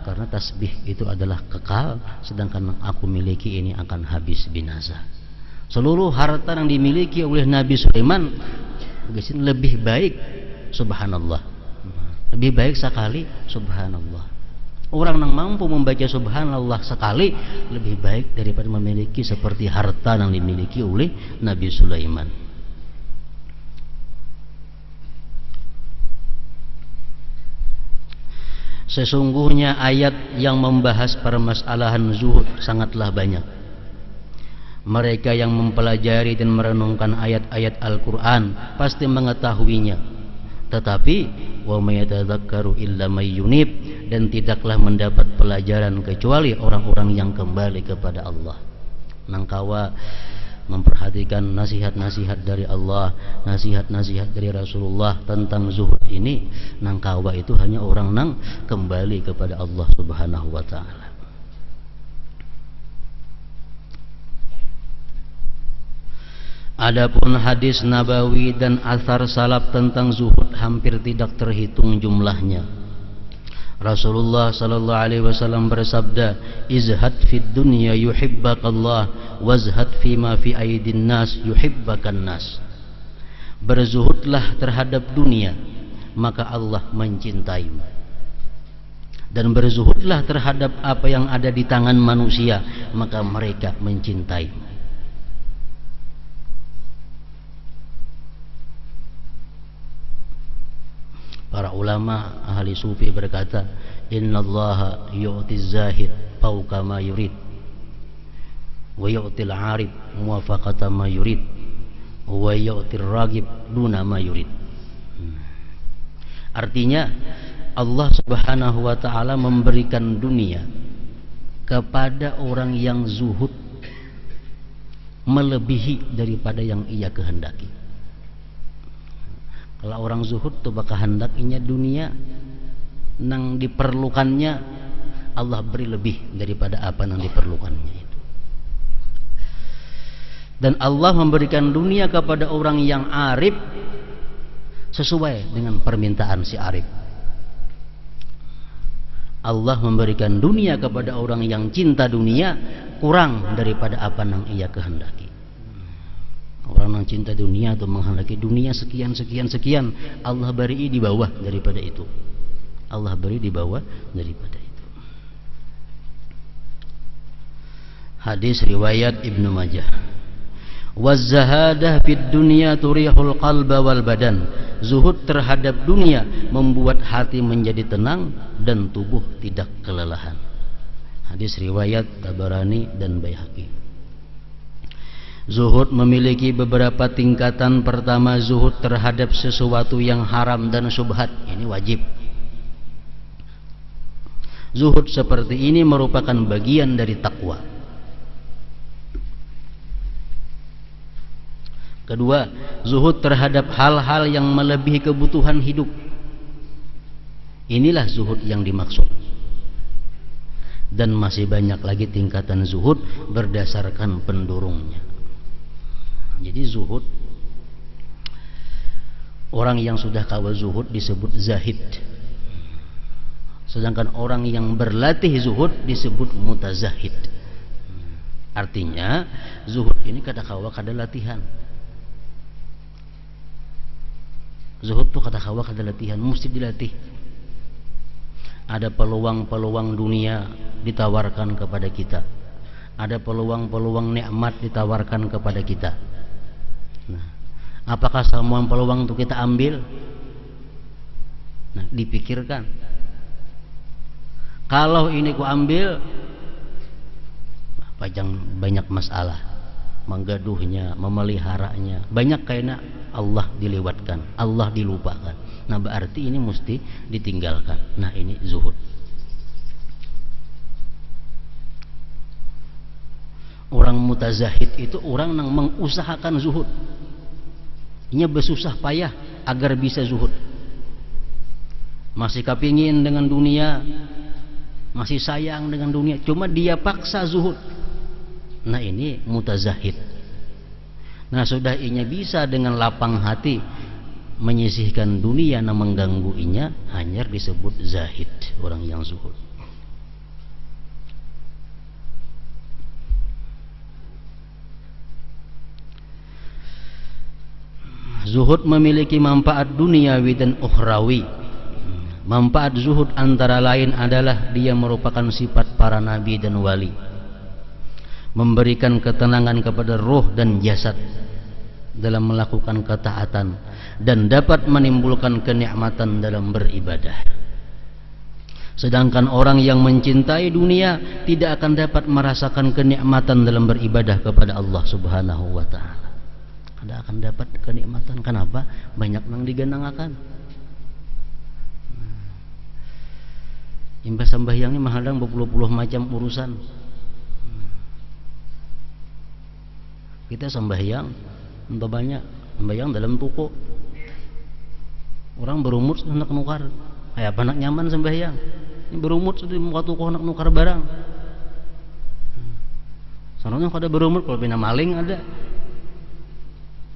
Karena tasbih itu adalah kekal, sedangkan yang aku miliki ini akan habis binasa. Seluruh harta yang dimiliki oleh Nabi Sulaiman lebih baik, subhanallah, lebih baik sekali, subhanallah. Orang yang mampu membaca subhanallah sekali lebih baik daripada memiliki seperti harta yang dimiliki oleh Nabi Sulaiman. Sesungguhnya ayat yang membahas permasalahan zuhud sangatlah banyak. Mereka yang mempelajari dan merenungkan ayat-ayat Al-Quran pasti mengetahuinya. Tetapi wa may yatadzakkaru illa may yunib, dan tidaklah mendapat pelajaran kecuali orang-orang yang kembali kepada Allah. Nangkawa memperhatikan nasihat-nasihat dari Allah, nasihat-nasihat dari Rasulullah tentang zuhud ini, nangkawa itu hanya orang nang kembali kepada Allah Subhanahu wa taala. Adapun hadis nabawi dan athar salaf tentang zuhud hampir tidak terhitung jumlahnya. Rasulullah sallallahu alaihi wasallam bersabda, "Izhad fid dunya yuhibbakallah, wazhad fima fi aidin nas yuhibbakan nas." Berzuhudlah terhadap dunia, maka Allah mencintaimu. Dan berzuhudlah terhadap apa yang ada di tangan manusia, maka mereka mencintaimu. Para ulama ahli sufi berkata, innallaha yu'tiz zahid fawqa ma yurid wa yu'til 'arif muwafaqata ma yurid wa yu'tir ragib duna ma yurid. Artinya Allah Subhanahu wa taala memberikan dunia kepada orang yang zuhud melebihi daripada yang ia kehendaki. Kalau orang zuhud tuh bakal hendakinya dunia nang diperlukannya, Allah beri lebih daripada apa yang diperlukannya itu. Dan Allah memberikan dunia kepada orang yang arif sesuai dengan permintaan si arif. Allah memberikan dunia kepada orang yang cinta dunia kurang daripada apa yang ia kehendaki. Orang yang cinta dunia atau menghendaki dunia sekian, Allah beri di bawah daripada itu. Allah beri di bawah daripada itu. Hadis riwayat Ibnu Majah. Waz-zahadah fid dunya turihul qalba wal badan. Zuhud terhadap dunia membuat hati menjadi tenang dan tubuh tidak kelelahan. Hadis riwayat Tabarani dan Baihaqi. Zuhud memiliki beberapa tingkatan. Pertama, zuhud terhadap sesuatu yang haram dan syubhat. Ini wajib. Zuhud seperti ini merupakan bagian dari takwa. Kedua, zuhud terhadap hal-hal yang melebihi kebutuhan hidup. Inilah zuhud yang dimaksud. Dan masih banyak lagi tingkatan zuhud berdasarkan pendurungnya. Jadi zuhud, orang yang sudah kawal zuhud disebut zahid. Sedangkan orang yang berlatih zuhud disebut mutazahid. Artinya zuhud ini kada kawa kada latihan. Zuhud itu kada kawa kada latihan, mesti dilatih. Ada peluang-peluang dunia ditawarkan kepada kita. Ada peluang-peluang nikmat ditawarkan kepada kita. Nah, apakah semua peluang itu kita ambil? Nah, dipikirkan. Kalau ini ku ambil, banyak masalah, menggaduhnya, memeliharanya, banyak kayaknya Allah dilewatkan, Allah dilupakan. Nah, berarti ini mesti ditinggalkan. Nah, ini zuhud. Orang mutazahid itu orang yang mengusahakan zuhud. Nya bersusah payah agar bisa zuhud. Masih kepingin dengan dunia, masih sayang dengan dunia, cuma dia paksa zuhud. Nah, ini mutazahid. Nah, sudah inya bisa dengan lapang hati menyisihkan dunia yang mengganggu inya, hanya disebut zahid, orang yang zuhud. Zuhud memiliki manfaat duniawi dan ukhrawi. Manfaat zuhud antara lain adalah dia merupakan sifat para nabi dan wali, memberikan ketenangan kepada roh dan jasad dalam melakukan ketaatan, dan dapat menimbulkan kenikmatan dalam beribadah. Sedangkan orang yang mencintai dunia tidak akan dapat merasakan kenikmatan dalam beribadah kepada Allah Subhanahu wa ta'ala. Tidak akan dapat kenikmatan. Kenapa? Banyak nang digenangakan. Imbas sembahyang ini menghadang berpuluh-puluh macam urusan. Kita sembahyang entah banyak, sembahyang dalam toko. Orang berumur hendak nukar. Kayak apa nak nyaman sembahyang? Ini berumur sudah muka toko hendak nukar barang. Soalnya kada berumur kalau pina maling ada.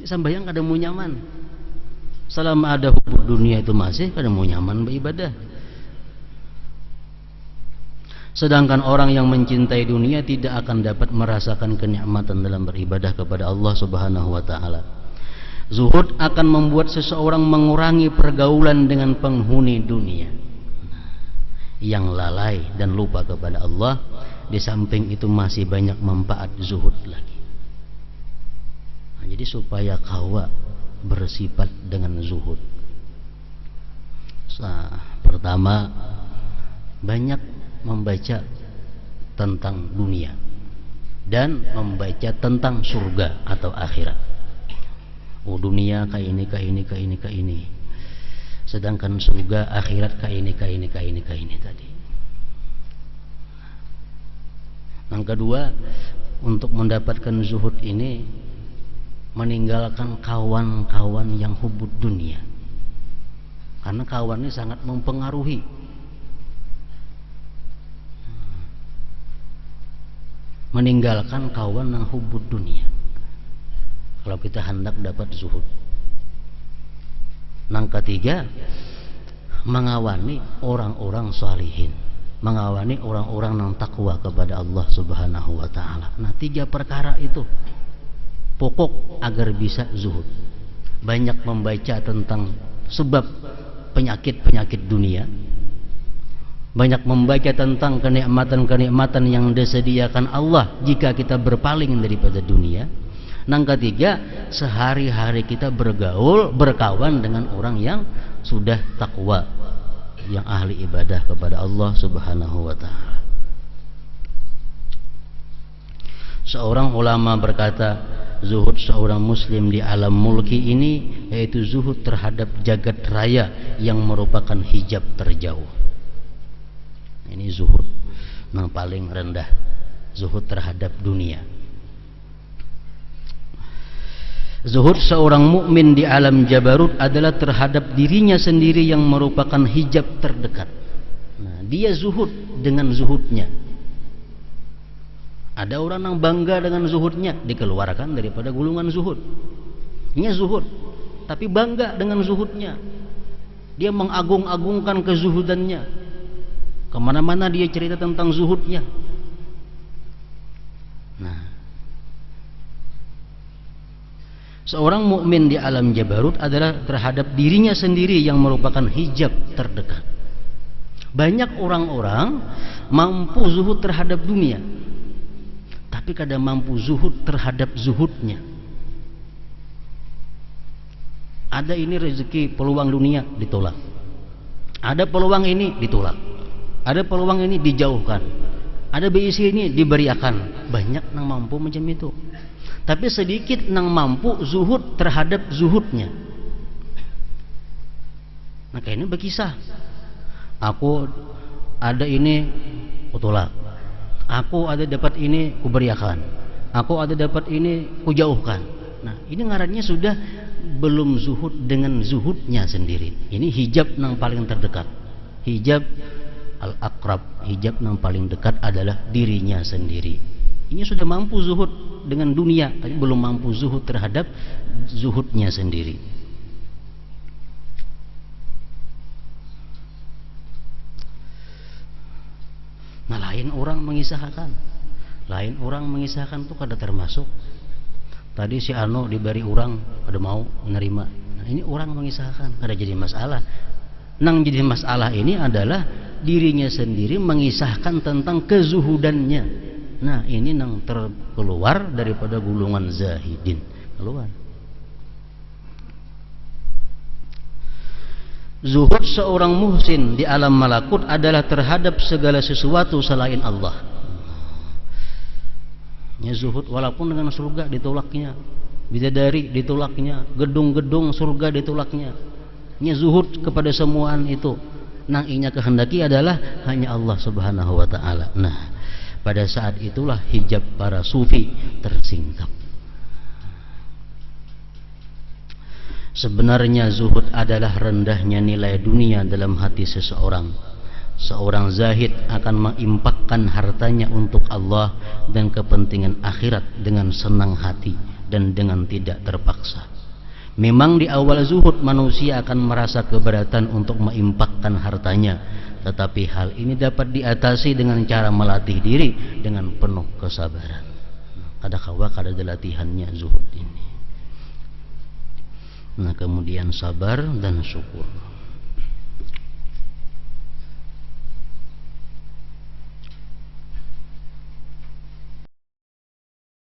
Sembahyang kada mau nyaman. Selama ada hubur dunia itu masih kada mau nyaman beribadah. Sedangkan orang yang mencintai dunia tidak akan dapat merasakan kenikmatan dalam beribadah kepada Allah Subhanahu wa ta'ala. Zuhud akan membuat seseorang mengurangi pergaulan dengan penghuni dunia yang lalai dan lupa kepada Allah. Di samping itu masih banyak manfaat zuhud lagi. Nah, jadi supaya kawa bersifat dengan zuhud, pertama, banyak membaca tentang dunia dan membaca tentang surga atau akhirat. Oh, dunia kayak ini, kayak ini, kayak ini, kayak ini. Sedangkan surga akhirat kayak ini, kayak ini, kayak ini, kayak ini tadi. Yang kedua, untuk mendapatkan zuhud ini, meninggalkan kawan-kawan yang hubud dunia. Karena kawan ini sangat mempengaruhi. Meninggalkan kawan yang hubud dunia kalau kita hendak dapat zuhud. Yang ketiga, mengawani orang-orang salihin, mengawani orang-orang yang takwa kepada Allah Subhanahu wa ta'ala. Nah, 3 perkara itu pokok agar bisa zuhud. Banyak membaca tentang sebab penyakit-penyakit dunia, banyak membaca tentang kenikmatan-kenikmatan yang disediakan Allah jika kita berpaling daripada dunia. Yang ketiga, sehari-hari kita bergaul, berkawan dengan orang yang sudah takwa, yang ahli ibadah kepada Allah Subhanahu wa ta'ala. Seorang ulama berkata, zuhud seorang muslim di alam mulki ini yaitu zuhud terhadap jagat raya yang merupakan hijab terjauh. Ini zuhud yang paling rendah, zuhud terhadap dunia. Zuhud seorang mukmin di alam jabarut adalah terhadap dirinya sendiri yang merupakan hijab terdekat. Nah, dia zuhud dengan zuhudnya. Ada orang yang bangga dengan zuhudnya, dikeluarkan daripada gulungan zuhud. Ini zuhud, tapi bangga dengan zuhudnya. Dia mengagung-agungkan kezuhudannya. Kemana-mana dia cerita tentang zuhudnya. Nah, seorang mukmin di alam jabarut adalah terhadap dirinya sendiri yang merupakan hijab terdekat. Banyak orang-orang mampu zuhud terhadap dunia, tapi kadang mampu zuhud terhadap zuhudnya. Ada ini rezeki peluang dunia ditolak, ada peluang ini ditolak, ada peluang ini dijauhkan, ada BIC ini diberiakan. Banyak yang mampu macam itu, tapi sedikit yang mampu zuhud terhadap zuhudnya. Maka ini berkisah, aku ada ini kutolak, aku ada dapat ini kuberiakan, aku ada dapat ini kujauhkan. Nah, ini ngarannya sudah belum zuhud dengan zuhudnya sendiri. Ini hijab yang paling terdekat, hijab al-aqrab, hijab yang paling dekat adalah dirinya sendiri. Ini sudah mampu zuhud dengan dunia, tapi belum mampu zuhud terhadap zuhudnya sendiri. Nah, lain orang mengisahkan, itu kada termasuk. Tadi si Ano diberi orang, ada mau menerima. ini orang mengisahkan, ada jadi masalah. Nang jadi masalah ini adalah dirinya sendiri mengisahkan tentang kezuhudannya. Nah ini nang terkeluar daripada gulungan zahidin, keluar. Zuhud seorang muhsin di alam malakut adalah terhadap segala sesuatu selain Allah. Ya, zuhud walaupun dengan surga ditolaknya, bidadari ditolaknya, gedung-gedung surga ditolaknya. Ya, zuhud kepada semuaan itu. Nang inya kehendaki adalah hanya Allah Subhanahu wa taala. Nah, pada saat itulah hijab para sufi tersingkap. Sebenarnya zuhud adalah rendahnya nilai dunia dalam hati seseorang. Seorang zahid akan mengimpakkan hartanya untuk Allah dan kepentingan akhirat dengan senang hati dan dengan tidak terpaksa. Memang di awal zuhud manusia akan merasa keberatan untuk mengimpakkan hartanya, tetapi hal ini dapat diatasi dengan cara melatih diri dengan penuh kesabaran. Kada kawa kada ada latihannya zuhud ini. Nah kemudian sabar dan syukur.